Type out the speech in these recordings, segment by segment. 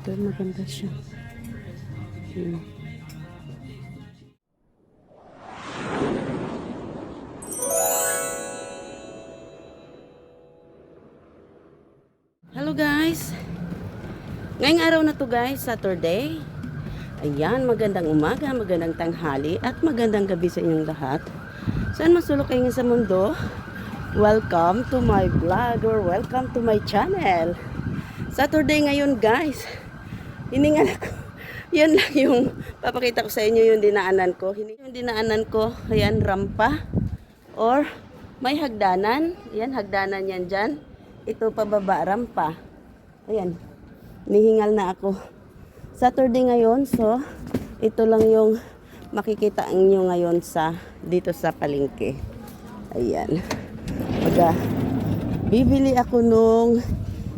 Ito, maganda siya. Hello guys! Ngayong araw na to guys, Saturday. Ayan, magandang umaga, magandang tanghali, at magandang gabi sa inyong lahat. Saan masulok kayo sa mundo? Welcome to my vlog or welcome to my channel. Saturday ngayon guys. Hiningal ako. Yan lang yung papakita ko sa inyo yung dinaanan ko. Yung dinaanan ko, ayan, rampa. Or may hagdanan. Ayan, hagdanan yan dyan. Ito pababa, rampa. Ayan, nihingal na ako. Saturday ngayon, so ito lang yung makikita nyo ngayon dito sa palengke. Ayan. Bibili ako nung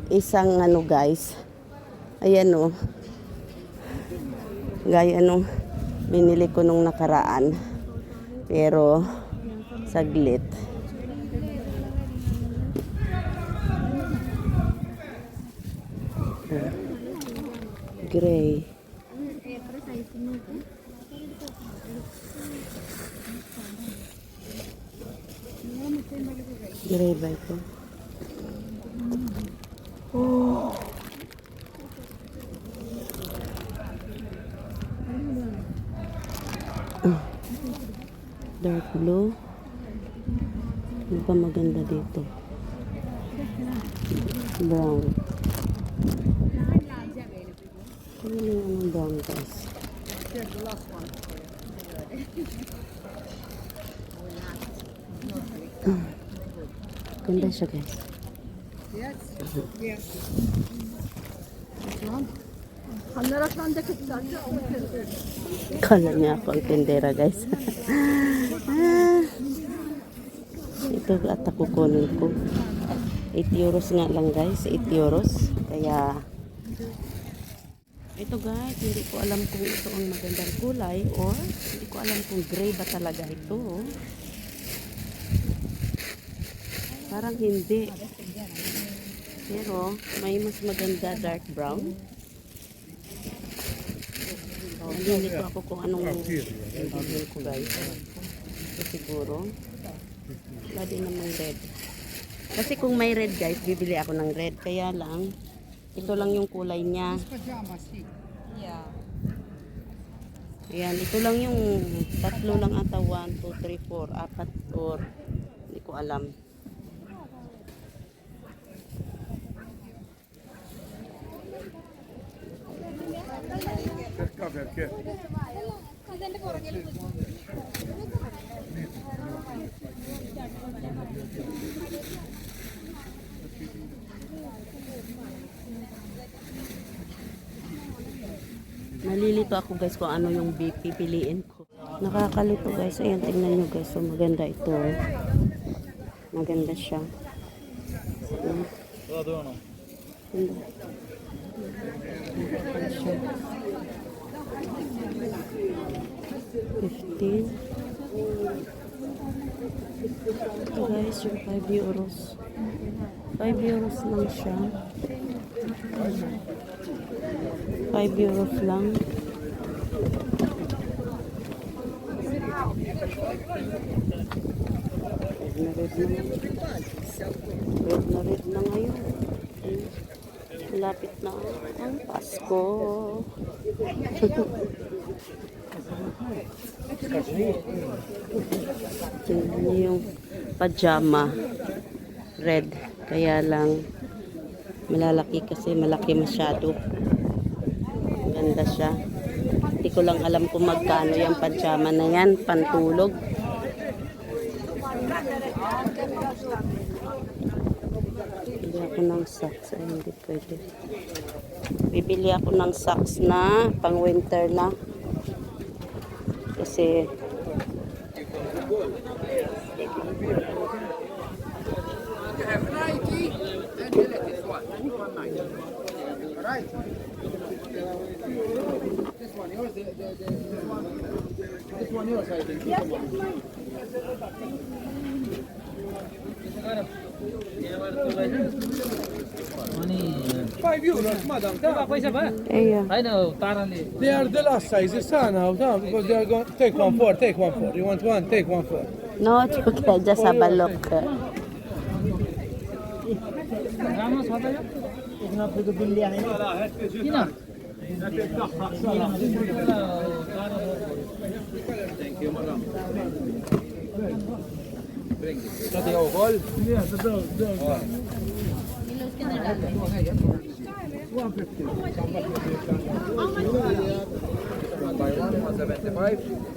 isang ano guys. Ayan o. Gaya nung binili ko nung nakaraan. Pero saglit. Gray. Gray ba ito? Oh. Dark blue. Ano ba maganda dito? Brown. Ano yung brown guys? Ganda siya guys. Yes. Yes. Kala niya ako ang tindera guys. Ito at ako kunin ko. 8 euros nga lang guys. 8 euros. Kaya ito guys, hindi ko alam kung ito ang magandang kulay or hindi ko alam kung gray ba talaga ito. Parang hindi. Pero may mas maganda dark brown. Hindi ko ako kung anong bibili ko guys. So, siguro wala din namang red. Kasi kung may red guys, bibili ako ng red. Kaya lang ito lang yung kulay niya. Ayan, ito lang yung tatlo lang ata. 1, 2, 3, 4, 4 or hindi ko alam. Nalilito ako guys kung ano yung pipiliin ko. Nakakalito guys. Ayan, tingnan nyo guys. So maganda ito. Maganda siya. Ayan. Ganda. Maganda siya. 15. Ito guys, yung 5 euros. 5 euros lang siya. 5 euros lang. Red na ngayon. Lapit na ang Pasko. Tingnan niyo yung pajama. Red. Kaya lang malalaki kasi malaki masyado. Ganda siya. Hindi ko lang alam kung magkano yung pajama na yan. Pantulog. Bibili ako ng socks. Ay, hindi pwede. Bibili ako ng socks na pang winter na. Kasi Right. This one yours. This one yours, I think. Yes, it's mine. €5, madam. Ayan. I know, apparently. They are the last sizes, now, because they are going. Take one for. You want one? Take one for. No, it's okay. Just have a look.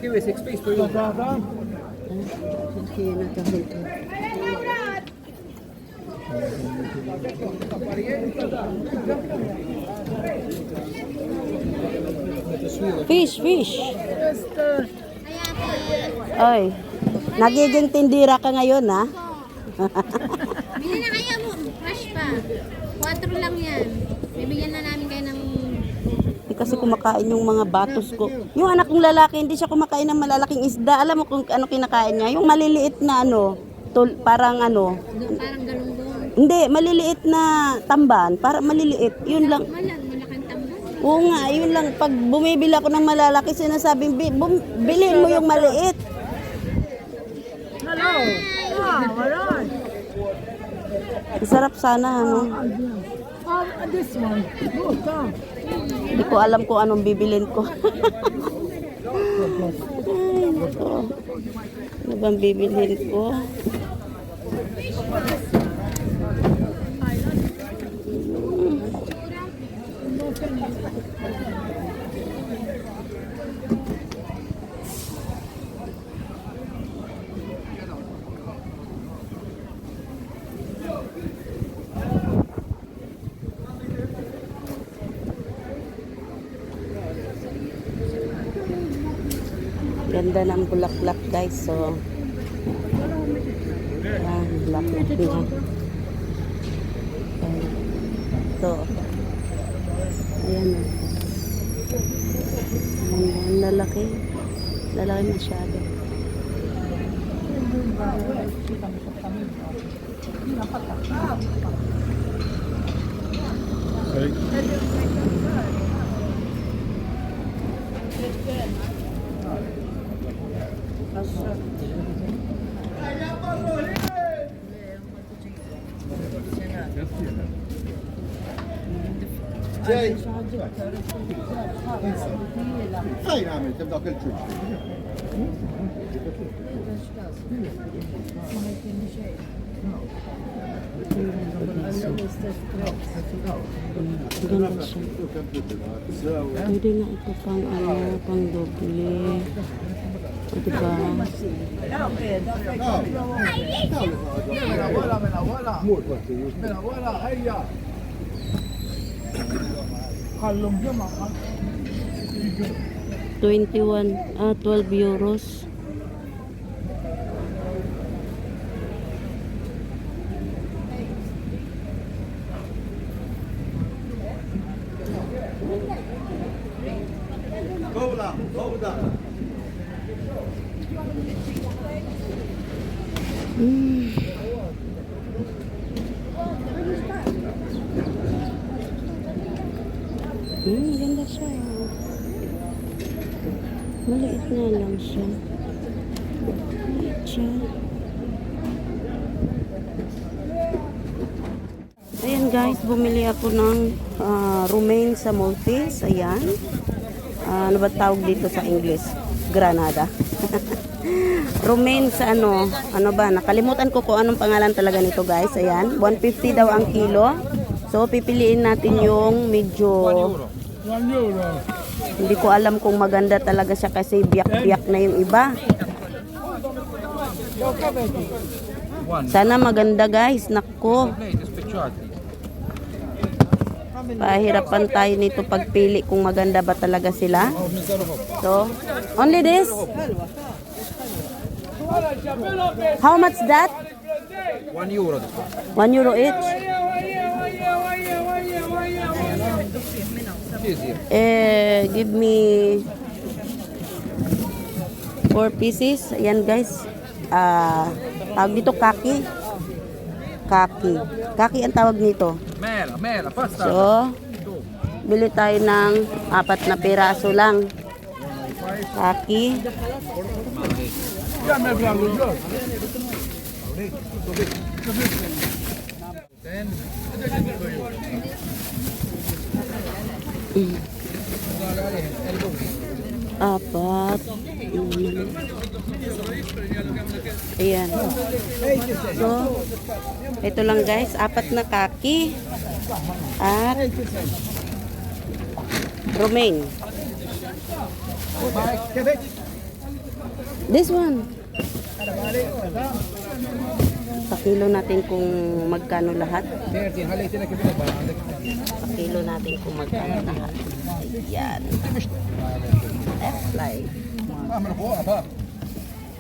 Give me 6 piece for you. Fish. Ay, nagiging tindira ka ngayon, ha? Bili na kayo mo. Fresh pa. 4 lang yan. Bibigyan na namin kayo ng... Hindi kasi kumakain yung mga batos ko. Yung anak kong lalaki, hindi siya kumakain ng malalaking isda. Alam mo kung ano kinakain niya? Yung maliliit na parang Parang galunggong. hindi, maliliit na tamban. Para maliliit. Yun lang. Malaking tambang. Oo nga, yun lang. Pag bumibili ako ng malalaki, sinasabing, bilhin mo yung maliit. Sarap sana, ano? This one. Hindi ko alam kung anong bibilin ko. Ay, nako. Ano bang bibilin ko? Ganda ng bulaklak, guys. So, bulaklak din. Ito. Ayan. Ang lalaki. Lalaki masyado. خير عمل تبدا كل شيء Ganda siya. Pwede nga ito pang pang doble. O, diba? €12. Ganda siya. Maliit nga lang siya. Maliit siya. Ayan guys, bumili ako ng romaine sa Maltese. Ayan. Ano ba tawag dito sa English? Granada. Romaine sa ano ba? Nakalimutan ko kung anong pangalan talaga nito guys. Ayan. 150 daw ang kilo. So, pipiliin natin yung medyo... Hindi ko alam kung maganda talaga siya kasi biyak-biyak na yung iba. Sana maganda guys. Nako. Pahirapan tayo nito pagpili kung maganda ba talaga sila. So, only this? How much that? €1 this one. €1 each? Give me 4 pieces. Ayan guys. Tawag dito kaki. Kaki ang tawag nito. Man, Mela, pasta. So, bili tayo ng 4 na piraso lang. Kaki. Yeah, my brother, look. Apat. Ayan. So, ito lang guys, 4 na kaki. At romaine. This one. Pakilo natin kung magkano lahat. Pakilo natin kung magkano lahat. Ayan. F-fly.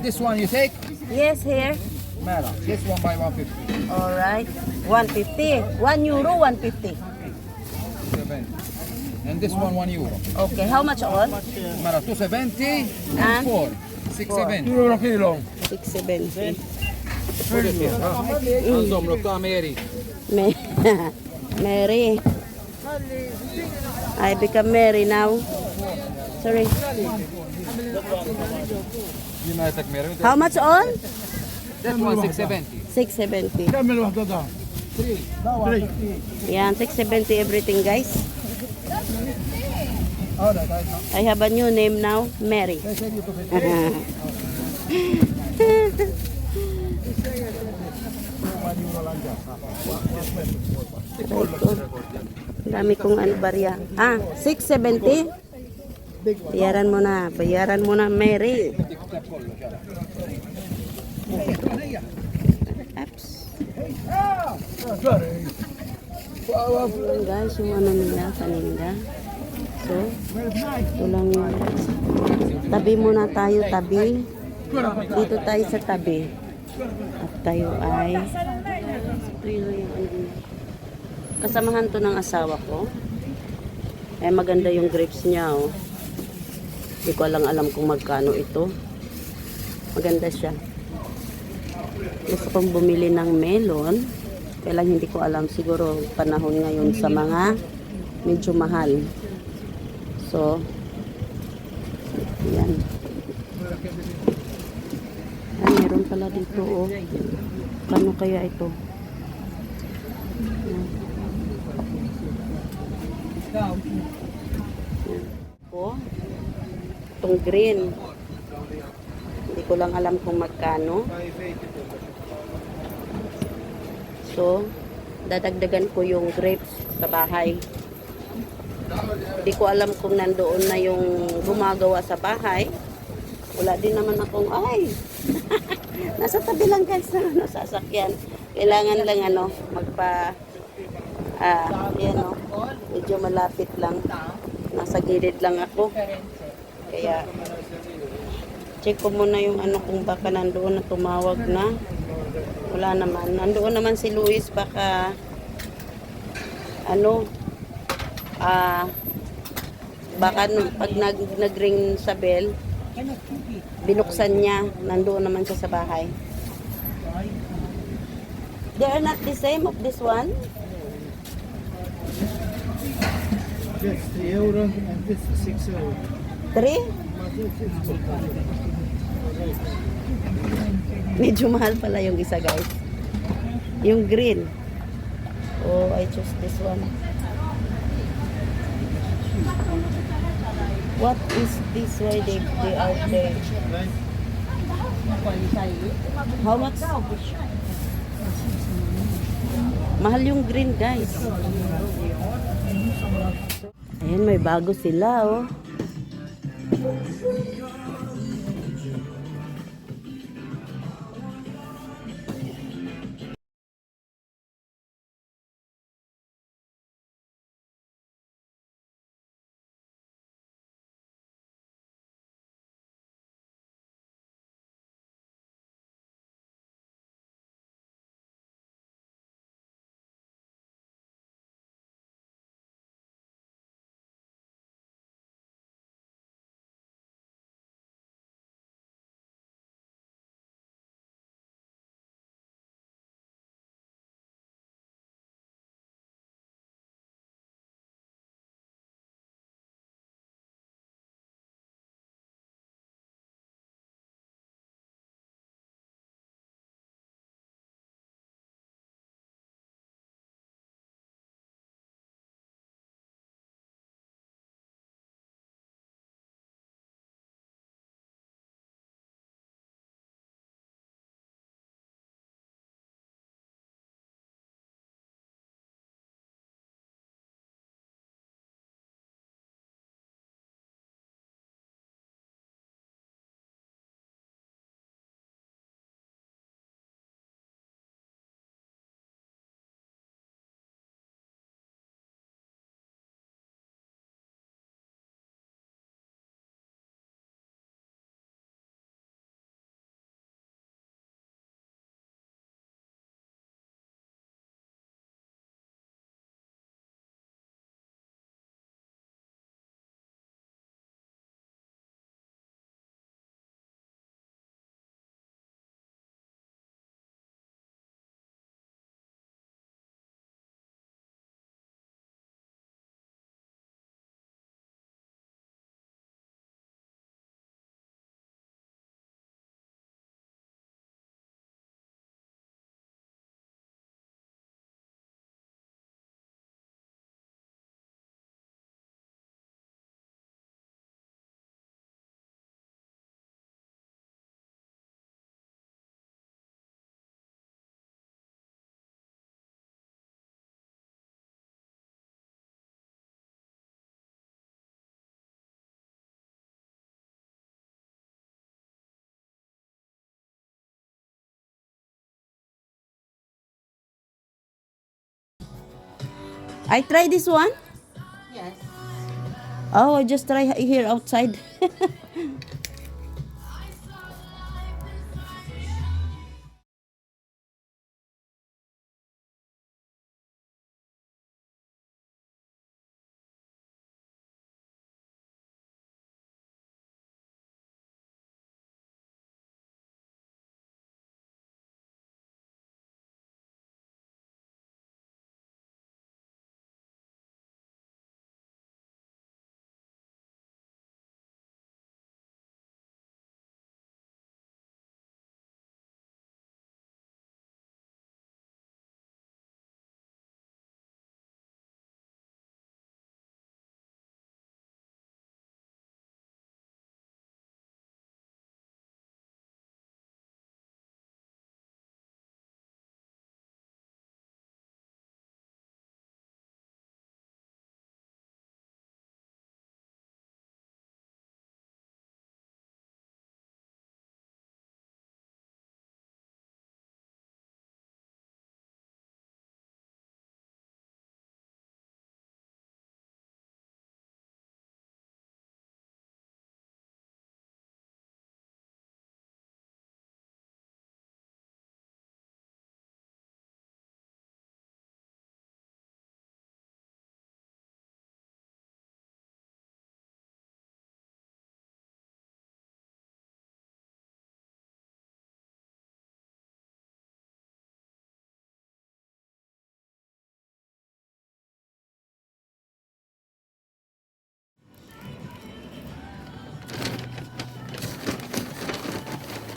This one you take? Yes, here. Mela. This one by 150. Alright. 150. 1 euro, 150. 70. And this one 1 euro. Okay, how much all? Mela, 270 And? and 4. 670. Euro kilo. 670. Anzom, look to Mary. May Mary. I become Mary now. Sorry. United Mary. How much all? That one 670. 670. كمل واحدة ده. Yan, 670 everything guys. I have a new name now, Mary. Ang dami kong ano barya. 670? Bayaran mo na. Bayaran mo na, Mary. Apps. Ayan guys, yung ano nila, paninda. So, ito lang yung tabi muna tayo, tabi. Dito tayo sa tabi. At tayo ay ito yung ano, kasamahan to ng asawa ko. Eh maganda yung grapes niya, oh. Hindi ko alam kung magkano ito. Maganda siya. Gusto kong bumili ng melon. Kaya lang hindi ko alam, siguro panahon ngayon sa mga medyo mahal. So, yan. Meron pala dito, oh. Kano kaya ito? Oh, itong green. Hindi ko lang alam kung magkano. So, dadagdagan ko yung grapes sa bahay. Hindi ko alam kung nandoon na yung gumagawa sa bahay. Wala din naman akong, ay, nasa tabi lang guys na ano, sasakyan. Kailangan lang ano, yan o, medyo malapit lang. Nasa gilid lang ako. Kaya, check ko muna yung ano kung baka nandoon na tumawag na. Wala naman. Nandoon naman si Luis, baka ano, baka pag nag-ring sa bell, binuksan niya, nandoon naman siya sa bahay. They are not the same of this one? This 3 euro and this 6 euro. 3? Medyo mahal pala yung isa guys. Yung green. Oh, I choose this one. What is this? Why they are there? How much? Mahal yung green guys. Ayan, may bago sila oh. I try this one? Yes. Oh, I just try here outside.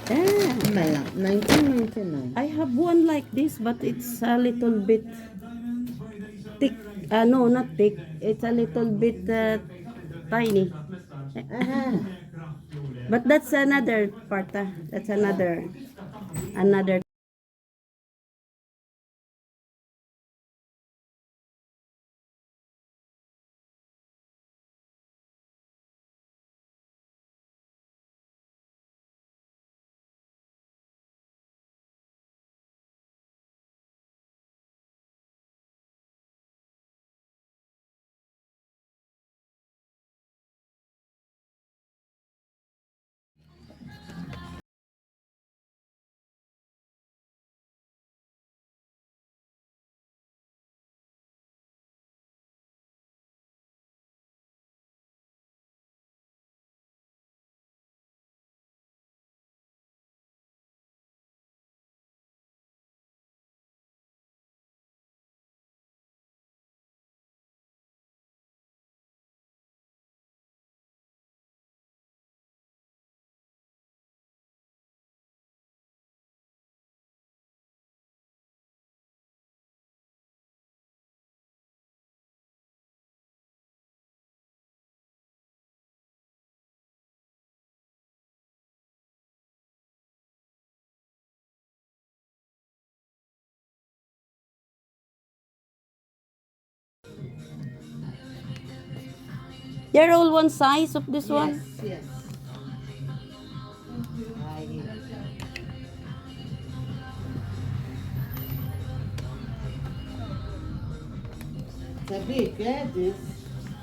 Ah, Mala, 1999. I have one like this, but it's a little bit thick. No, not thick. It's a little bit tiny. Aha. But that's another part. That's another. They're all one size of this one. Yes. Ay, sabi, kaya this.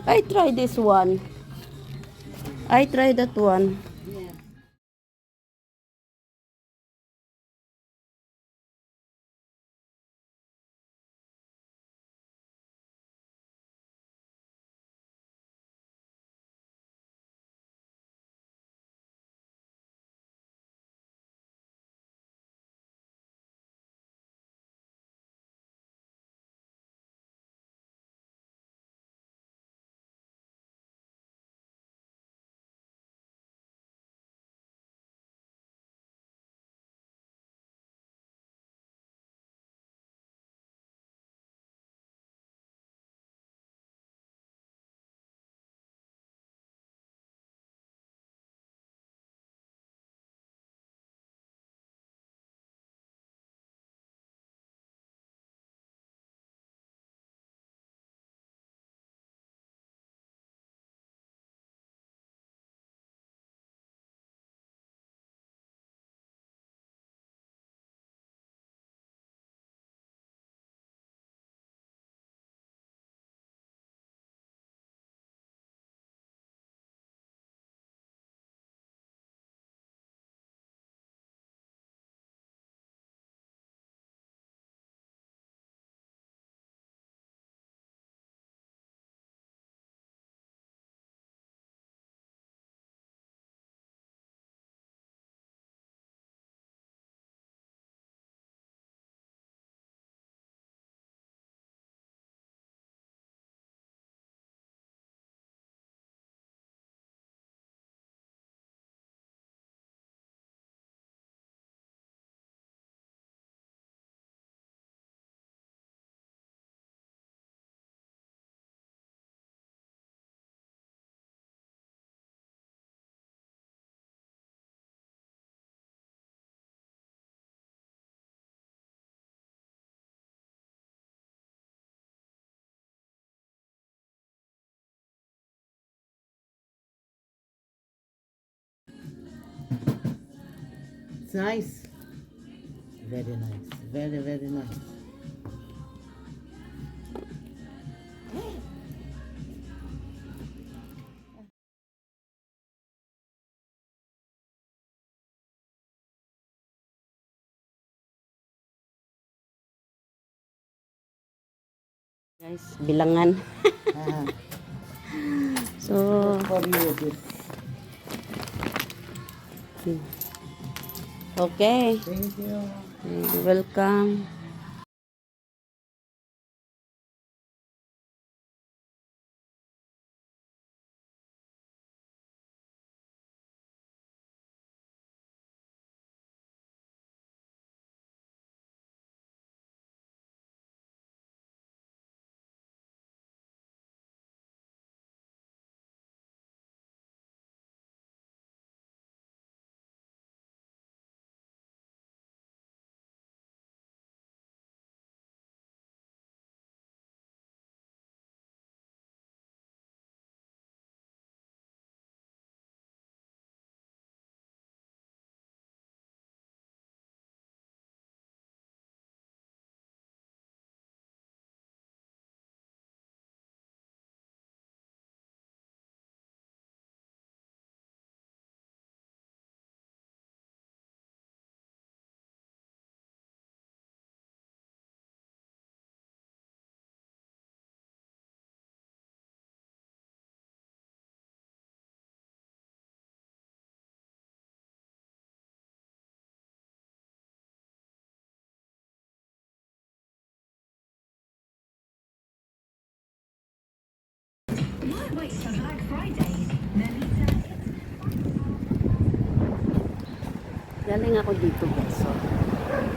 I try this one. I try that one. Yeah. nice. Very nice. Very, very nice. Guys, bilangan. Ah, So, for you, this. okay. Thank you. You're welcome. Galing ako dito guys. So,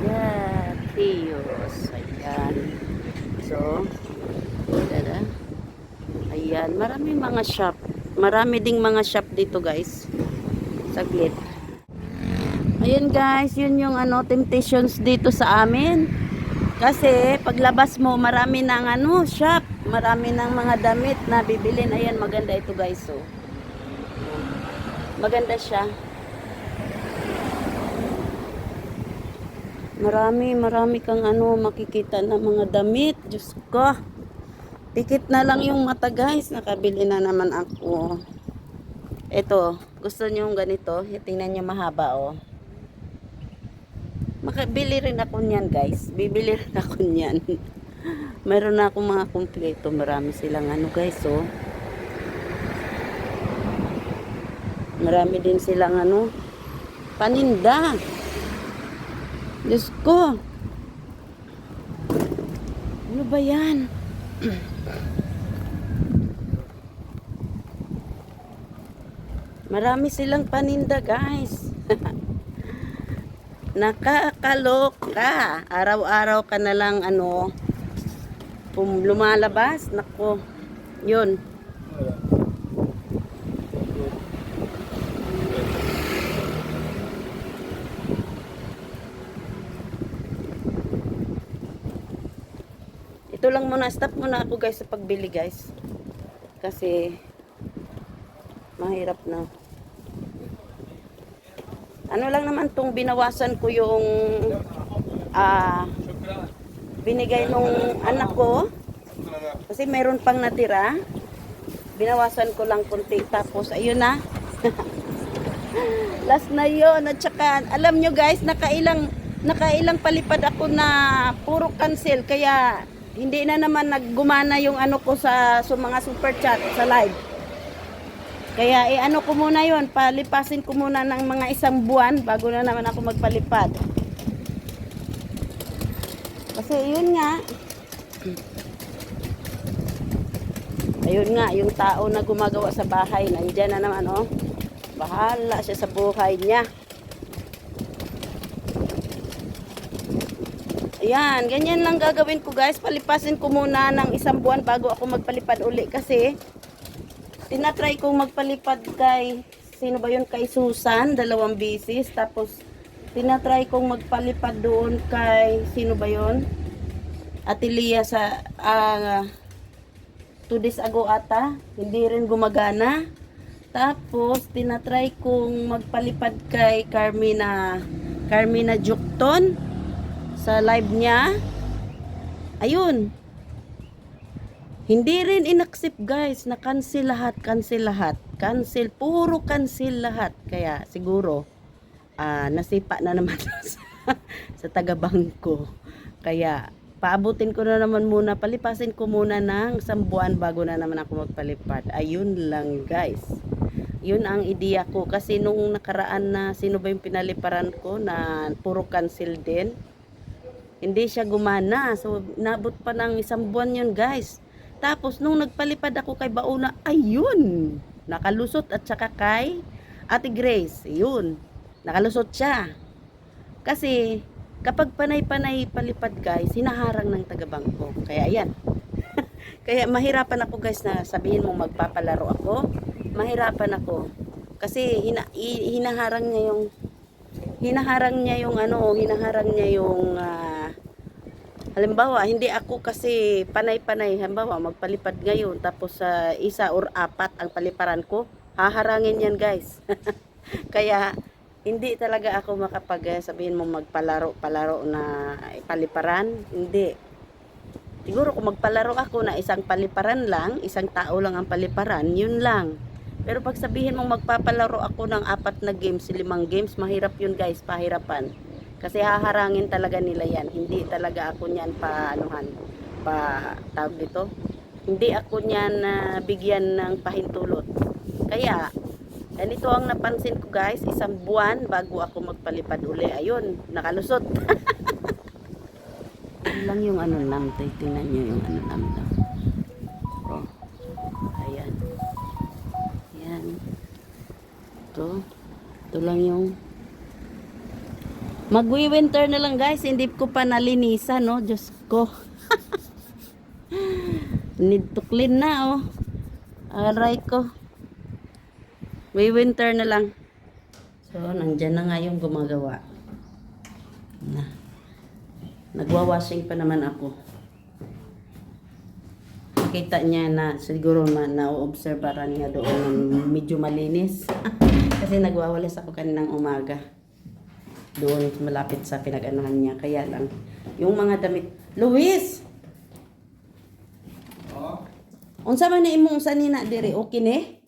yeah, Theos. Ayan. So, tada. Ayan, maraming mga shop. Marami ding mga shop dito guys. Saglit. Ayan guys, yun yung ano, temptations dito sa amin. Kasi paglabas mo, marami ng ano, shop. Marami ng mga damit na bibilin. Ayan, maganda ito guys. So, maganda siya. Marami kang ano, makikita na mga damit. Diyos ko. Pikit na lang yung mata guys. Nakabili na naman ako. Ito, gusto nyo yung ganito? Tingnan nyo mahaba oh. Makabili rin ako niyan guys. Bibili rin ako niyan. Meron na akong mga kumpleto. Marami silang ano guys oh. Marami din silang ano, paninda. Diyos ko. Ano ba yan? Marami silang paninda guys. Nakakaloka. Araw-araw ka na lang ano, lumalabas. Nako. Yun. Ito lang muna, stop muna ako guys sa pagbili guys. Kasi mahirap na. Ano lang naman tong binawasan ko yung binigay nung anak ko. Kasi meron pang natira. Binawasan ko lang konti tapos ayun na. Last na yun. At saka alam nyo guys, nakailang palipad ako na puro cancel kaya hindi na naman naggumana yung ano ko sa mga super chat sa live. Kaya ano ko muna yon, palipasin ko muna ng mga isang buwan bago na naman ako magpalipad. Kasi yun nga. Ayun nga, yung tao na gumagawa sa bahay, nandiyan na naman oh. Bahala siya sa buhay niya. Ayan, ganyan lang gagawin ko guys. Palipasin ko muna ng isang buwan bago ako magpalipad uli. Kasi, tinatry kong magpalipad kay, sino ba yun? Kay Susan, 2 bisis. Tapos, tinatry kong magpalipad doon kay, sino ba yun? Atilia sa, 2 days ago ata. Hindi rin gumagana. Tapos, tinatry kong magpalipad kay Carmina Carmina Jukton sa live niya. Ayun. Hindi rin inaccept guys, na cancel lahat. Cancel, puro cancel lahat. Kaya siguro nasipa na naman sa taga-bangko. Kaya paabutin ko na naman muna, palipasin ko muna ng 1 buwan bago na naman ako magpalipad. Ayun lang guys. Yun ang ideya ko. Kasi nung nakaraan na sino ba yung pinaliparan ko na puro cancel din. Hindi siya gumana. So nabot pa ng 1 buwan yun guys. Tapos nung nagpalipad ako kay Bauna, ayun. Nakalusot at saka kay Ate Grace. Ayun. Nakalusot siya. Kasi kapag panay-panay palipad guys, hinaharang ng taga-bangko. Kaya ayan. Kaya mahirapan ako guys na sabihin mo magpapalaro ako. Mahirapan ako. Kasi hinaharang niya yung halimbawa, hindi ako kasi panay-panay. Halimbawa, magpalipad ngayon tapos 1 or 4 ang paliparan ko. Haharangin yan guys. Kaya hindi talaga ako makapag sabihin mo magpalaro na paliparan. Hindi. Siguro kung magpalaro ako na isang paliparan lang, isang tao lang ang paliparan, yun lang. Pero pag sabihin mo magpapalaro ako ng 4 na games, 5 games, mahirap yun guys, pahirapan. Kasi haharangin talaga nila yan. Hindi talaga ako niyan tawag dito. Hindi ako niyan bigyan ng pahintulot. Kaya ganito ang napansin ko guys, 1 buwan bago ako magpalipad uli. Ayun, nakalusot. Ano lang yung tingnan nyo yung lang. Oh. Ayan. Ayan. Ito lang yung magwi-winter na lang guys, hindi ko pa nalinisan, no? Diyos ko. Need to clean na, oh. Aray ko. Winter na lang. So, nandyan na nga yung gumagawa. Nagwa-washing pa naman ako. Nakita niya na siguro na-obserbaran niya doon medyo malinis. Kasi nagwawalis ako kaninang umaga. Doon malapit sa pinag-anuhan niya. Kaya lang, yung mga damit. Luis! Unsa man na imong sanina diri, okay ne?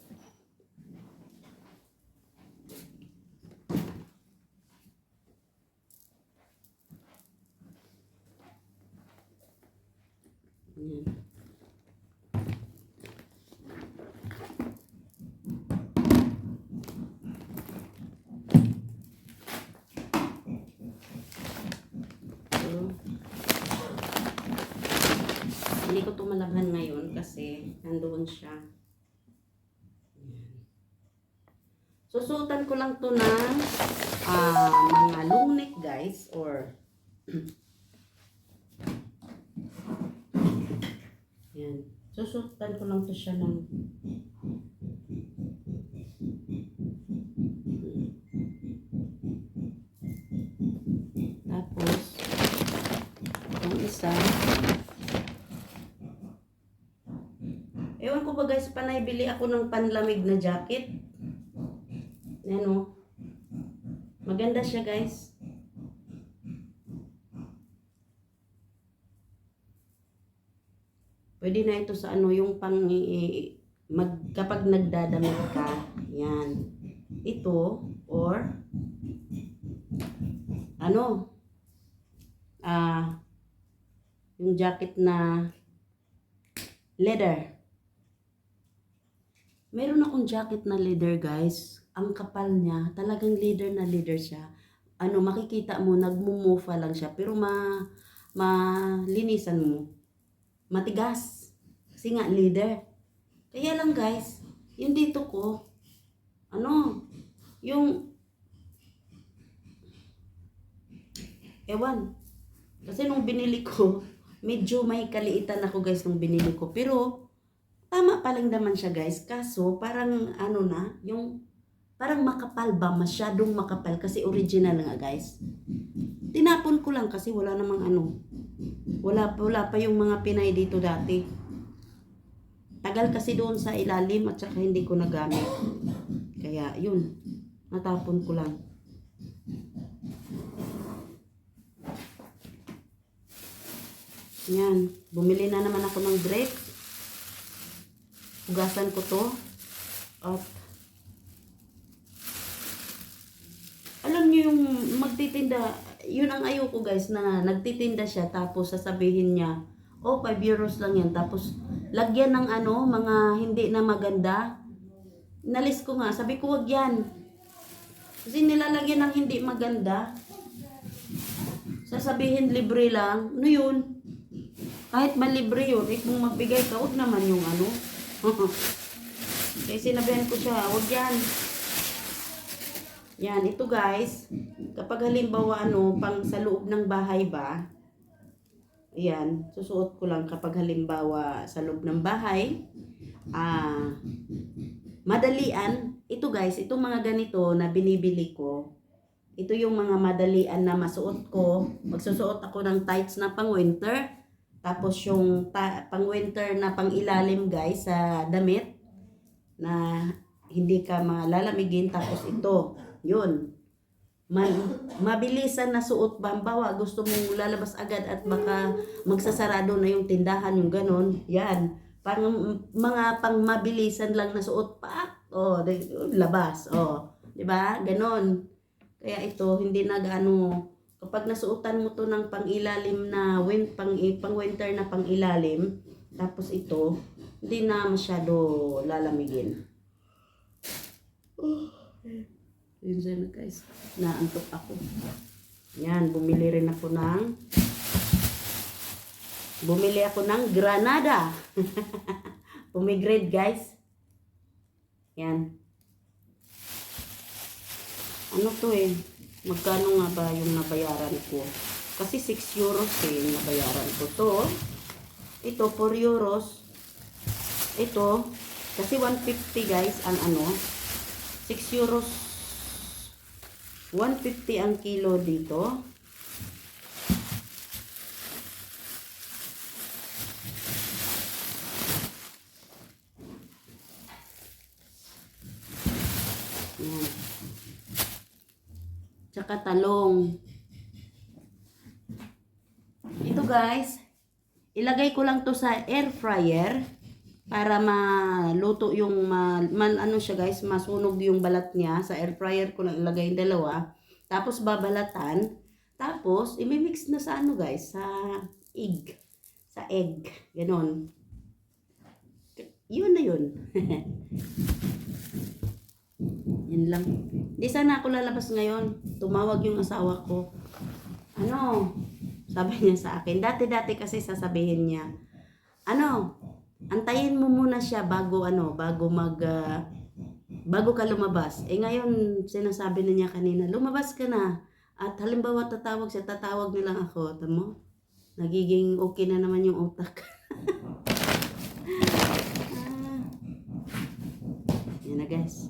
Hindi ko tumalabhan ngayon kasi nandoon siya. Susutan ko lang to ng mga long neck guys or yan. Susutan ko lang to siya ng tapos yung isa ewan ko ba guys, panay bili ako ng panlamig na jacket. Ayan o. Maganda siya guys. Pwede na ito sa yung kapag nagdadamit ka. Yan. Ito or yung jacket na leather. Meron akong jacket na leather guys. Ang kapal niya, talagang leather na leather siya. Makikita mo, nagmumufa lang siya. Pero malinisan mo. Matigas. Kasi nga leather. Kaya lang guys, yung dito ko, ewan. Kasi nung binili ko, medyo may kaliitan ako guys nung binili ko. Pero, tama pa lang naman siya guys. Kaso, parang parang makapal ba? Masyadong makapal. Kasi original nga guys. Tinapon ko lang kasi wala namang Wala pa yung mga Pinay dito dati. Tagal kasi doon sa ilalim at saka hindi ko nagamit. Kaya, yun. Natapon ko lang. Yan. Bumili na naman ako ng grapes. Hugasan ko to. At alam niyo yung magtitinda, yun ang ayoko guys, na nagtitinda siya tapos sasabihin niya, oh 5 euros lang yan. Tapos lagyan ng ano, mga hindi na maganda. Inalis ko nga, sabi ko wag yan. Kasi nilalagyan ng hindi maganda. Sasabihin libre lang, ano yun? Kahit malibre yun, kung magbigay ka, huwag naman yung ano. Kaya sinabihan ko siya, huwag yan. Yan, ito guys, kapag halimbawa ano, pang sa loob ng bahay ba, ayan, susuot ko lang kapag halimbawa sa loob ng bahay, madalian, ito guys, itong mga ganito na binibili ko, ito yung mga madalian na masuot ko, magsusuot ako ng tights na pang winter, tapos yung pang winter na pang ilalim guys sa damit, na hindi ka malalamigin, tapos ito, yun. Mabilisan na suot ba? Bawa, gusto mong lalabas agad at baka magsasarado na yung tindahan, yung ganon. Yan. Mga pang mabilisan lang na suot pa. Oh, labas. Oh, di ba? Ganon. Kaya ito, hindi na gaano. Kapag nasuotan mo to ng pang-ilalim na pang winter na pang-ilalim, tapos ito, hindi na masyado lalamigin. Yun sana guys, naantok ako. Yan, bumili ako ng Granada. Pomegranate guys. Yan. Ano to eh, magkano nga ba yung nabayaran ko? Kasi 6 euros eh, yung nabayaran ko to. Ito, 4 euros. Ito, kasi 150 guys, ang ano, 6 euros. 150 ang kilo dito. Yan. Tsaka talong. Ito guys, ilagay ko lang to sa air fryer para maluto yung ano siya guys, masunog yung balat niya. Sa air fryer ko lang ilagay yung dalawa. Tapos babalatan. Tapos imimix na sa ano guys, sa egg. Sa egg. Ganon. Yun na yun. Yan lang. Di sana ako lalabas ngayon. Tumawag yung asawa ko. Ano? Sabi niya sa akin. Dati kasi sasabihin niya, ano? Antayin mo muna siya bago ka lumabas. Eh ngayon, sinasabi na niya kanina, lumabas ka na. At halimbawa tatawag siya, tatawag na lang ako. Tamo? Nagiging okay na naman yung utak. Yan na guys.